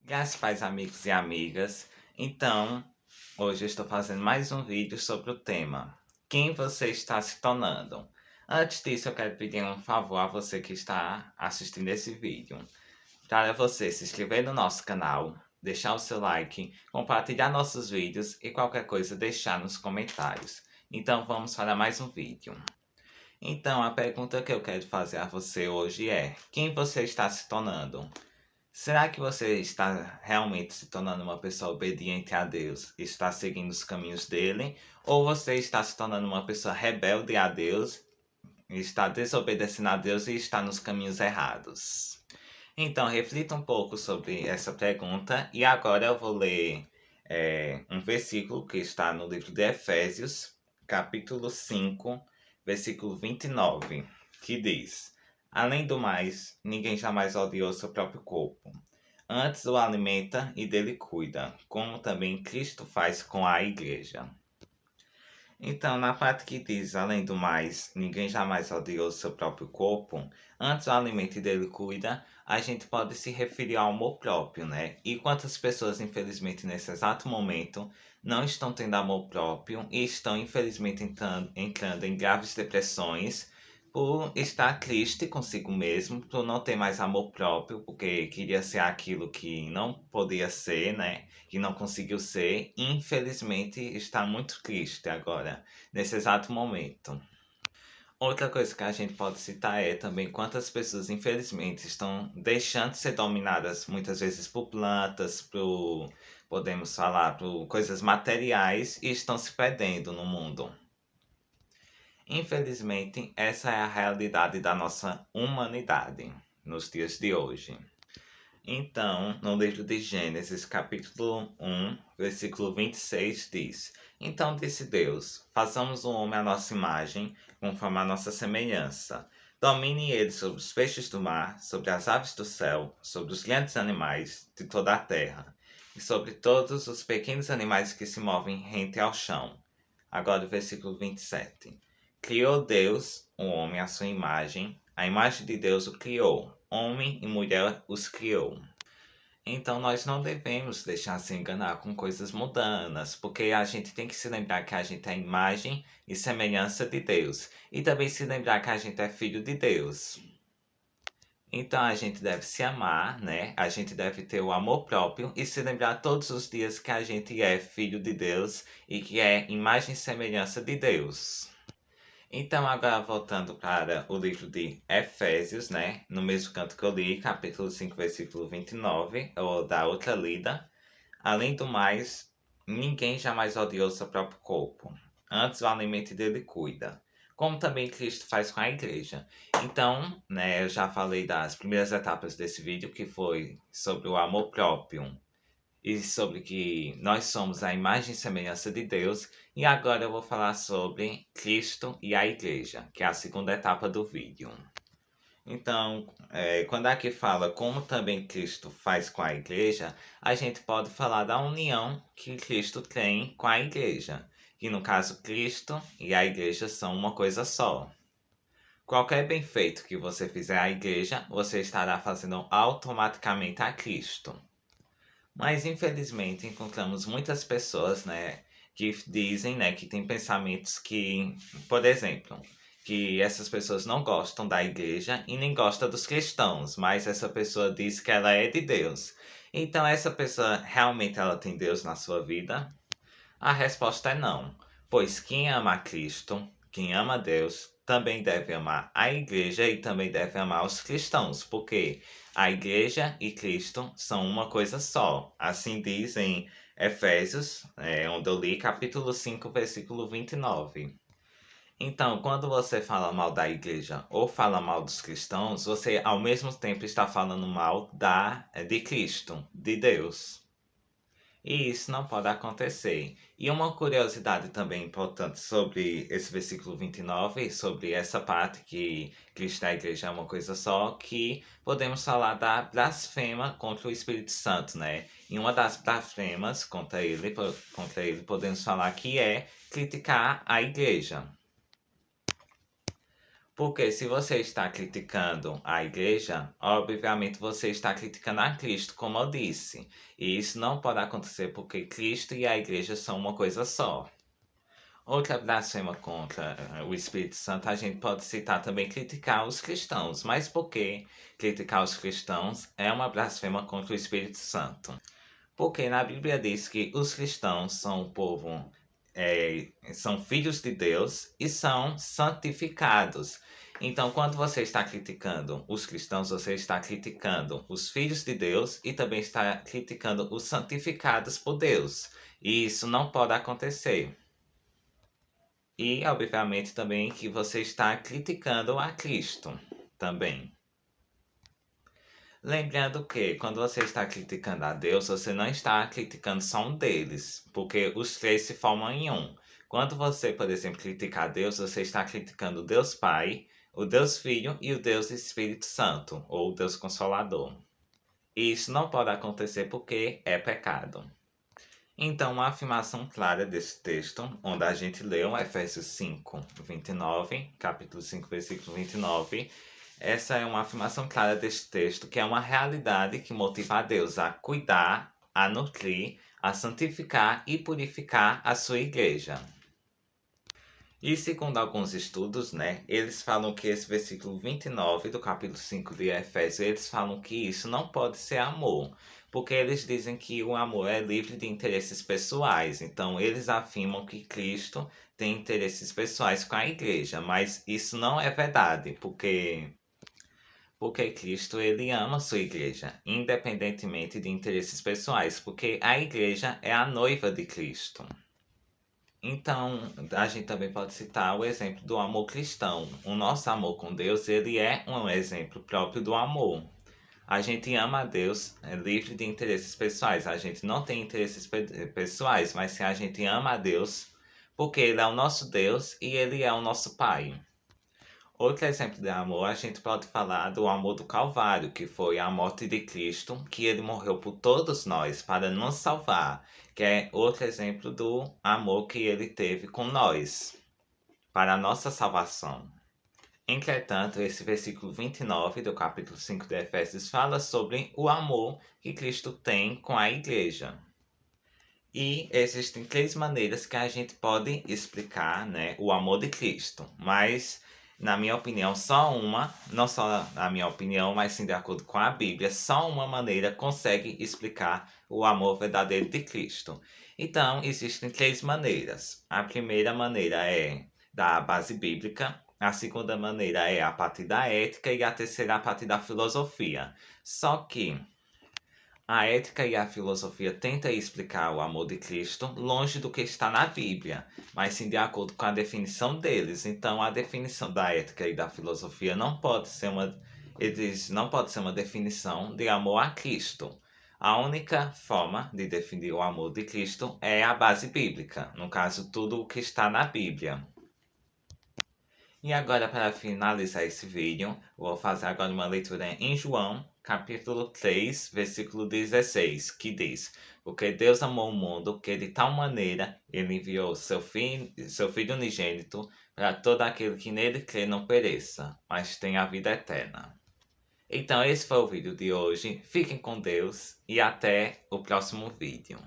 Graças pais, amigos e amigas. Então, hoje eu estou fazendo mais um vídeo sobre o tema Quem você está se tornando? Antes disso, eu quero pedir um favor a você que está assistindo esse vídeo. Para você se inscrever no nosso canal, deixar o seu like, compartilhar nossos vídeos e qualquer coisa deixar nos comentários. Então, vamos para mais um vídeo. Então, a pergunta que eu quero fazer a você hoje é: quem você está se tornando? Será que você está realmente se tornando uma pessoa obediente a Deus, está seguindo os caminhos dele? Ou você está se tornando uma pessoa rebelde a Deus, está desobedecendo a Deus e está nos caminhos errados? Então, reflita um pouco sobre essa pergunta e agora eu vou ler um versículo que está no livro de Efésios, capítulo 5, versículo 29, que diz: Além do mais, ninguém jamais odiou seu próprio corpo. Antes o alimenta e dele cuida, como também Cristo faz com a igreja. Então, na parte que diz, além do mais, ninguém jamais odiou seu próprio corpo, antes o alimento e dele cuida, a gente pode se referir ao amor próprio, né? E quantas pessoas, infelizmente, nesse exato momento, não estão tendo amor próprio e estão, infelizmente, entrando em graves depressões por estar triste consigo mesmo, por não ter mais amor próprio, porque queria ser aquilo que não podia ser, né? Que não conseguiu ser, e infelizmente está muito triste agora, nesse exato momento. Outra coisa que a gente pode citar é também quantas pessoas, infelizmente, estão deixando de ser dominadas muitas vezes por plantas, podemos falar, por coisas materiais e estão se perdendo no mundo. Infelizmente, essa é a realidade da nossa humanidade nos dias de hoje. Então, no livro de Gênesis, capítulo 1, versículo 26, diz: Então disse Deus: Façamos o homem à nossa imagem, conforme a nossa semelhança. Domine ele sobre os peixes do mar, sobre as aves do céu, sobre os grandes animais de toda a terra, e sobre todos os pequenos animais que se movem rente ao chão. Agora o versículo 27. Criou Deus o homem à sua imagem, a imagem de Deus o criou, homem e mulher os criou. Então nós não devemos deixar se enganar com coisas mundanas, porque a gente tem que se lembrar que a gente é a imagem e semelhança de Deus, e também se lembrar que a gente é filho de Deus. Então a gente deve se amar, né? A gente deve ter o amor próprio e se lembrar todos os dias que a gente é filho de Deus e que é imagem e semelhança de Deus. Então, agora voltando para o livro de Efésios, né? No mesmo canto que eu li, capítulo 5, versículo 29, eu vou dar outra lida. Além do mais, ninguém jamais odiou seu próprio corpo. Antes o alimento dele cuida. Como também Cristo faz com a igreja. Então, né, eu já falei das primeiras etapas desse vídeo, que foi sobre o amor próprio e sobre que nós somos a imagem e semelhança de Deus. E agora eu vou falar sobre Cristo e a Igreja, que é a segunda etapa do vídeo. Então, quando aqui fala como também Cristo faz com a Igreja, a gente pode falar da união que Cristo tem com a Igreja. Que no caso, Cristo e a Igreja são uma coisa só. Qualquer bem feito que você fizer à Igreja, você estará fazendo automaticamente a Cristo. Mas infelizmente encontramos muitas pessoas, né, que dizem, né, que têm pensamentos que, por exemplo, que essas pessoas não gostam da igreja e nem gostam dos cristãos, mas essa pessoa diz que ela é de Deus. Então essa pessoa realmente ela tem Deus na sua vida? A resposta é não, pois quem ama a Cristo, quem ama Deus, também deve amar a igreja e também deve amar os cristãos, porque a igreja e Cristo são uma coisa só. Assim diz em Efésios, onde eu li, capítulo 5, versículo 29. Então, quando você fala mal da igreja ou fala mal dos cristãos, você ao mesmo tempo está falando mal de Cristo, de Deus. E isso não pode acontecer. E uma curiosidade também importante sobre esse versículo 29, sobre essa parte que Cristo e a igreja é uma coisa só, que podemos falar da blasfema contra o Espírito Santo, né? E uma das blasfemas contra ele podemos falar que é criticar a igreja. Porque se você está criticando a igreja, obviamente você está criticando a Cristo, como eu disse. E isso não pode acontecer porque Cristo e a igreja são uma coisa só. Outra blasfema contra o Espírito Santo, a gente pode citar também criticar os cristãos. Mas por que criticar os cristãos é uma blasfema contra o Espírito Santo? Porque na Bíblia diz que os cristãos são o povo, são filhos de Deus e são santificados. Então, quando você está criticando os cristãos, você está criticando os filhos de Deus e também está criticando os santificados por Deus. E isso não pode acontecer. E, obviamente, também que você está criticando a Cristo também. Lembrando que quando você está criticando a Deus, você não está criticando só um deles, porque os três se formam em um. Quando você, por exemplo, critica a Deus, você está criticando o Deus Pai, o Deus Filho e o Deus Espírito Santo, ou o Deus Consolador. E isso não pode acontecer porque é pecado. Então, uma afirmação clara desse texto, onde a gente leu Efésios 5, 29, capítulo 5, versículo 29, essa é uma afirmação clara deste texto, que é uma realidade que motiva a Deus a cuidar, a nutrir, a santificar e purificar a sua igreja. E segundo alguns estudos, né, eles falam que esse versículo 29 do capítulo 5 de Efésios, eles falam que isso não pode ser amor, porque eles dizem que o amor é livre de interesses pessoais. Então, eles afirmam que Cristo tem interesses pessoais com a igreja, mas isso não é verdade, porque Cristo ele ama sua igreja, independentemente de interesses pessoais, porque a igreja é a noiva de Cristo. Então, a gente também pode citar o exemplo do amor cristão. O nosso amor com Deus, ele é um exemplo próprio do amor. A gente ama a Deus livre de interesses pessoais. A gente não tem interesses pessoais, mas sim a gente ama a Deus porque Ele é o nosso Deus e Ele é o nosso Pai. Outro exemplo de amor, a gente pode falar do amor do Calvário, que foi a morte de Cristo, que ele morreu por todos nós para nos salvar, que é outro exemplo do amor que ele teve com nós, para a nossa salvação. Entretanto, esse versículo 29 do capítulo 5 de Efésios fala sobre o amor que Cristo tem com a igreja. E existem três maneiras que a gente pode explicar, né, o amor de Cristo, mas na minha opinião, só uma, não só na minha opinião, mas sim de acordo com a Bíblia, só uma maneira consegue explicar o amor verdadeiro de Cristo. Então, existem três maneiras. A primeira maneira é da base bíblica, a segunda maneira é a partir da ética e a terceira a partir da filosofia. Só que a ética e a filosofia tentam explicar o amor de Cristo longe do que está na Bíblia, mas sim de acordo com a definição deles. Então, a definição da ética e da filosofia não pode ser uma definição de amor a Cristo. A única forma de definir o amor de Cristo é a base bíblica, no caso, tudo o que está na Bíblia. E agora, para finalizar esse vídeo, vou fazer agora uma leitura em João, capítulo 3, versículo 16, que diz: Porque Deus amou o mundo, que de tal maneira ele enviou seu filho unigênito, para todo aquele que nele crê não pereça, mas tenha a vida eterna. Então, esse foi o vídeo de hoje. Fiquem com Deus e até o próximo vídeo.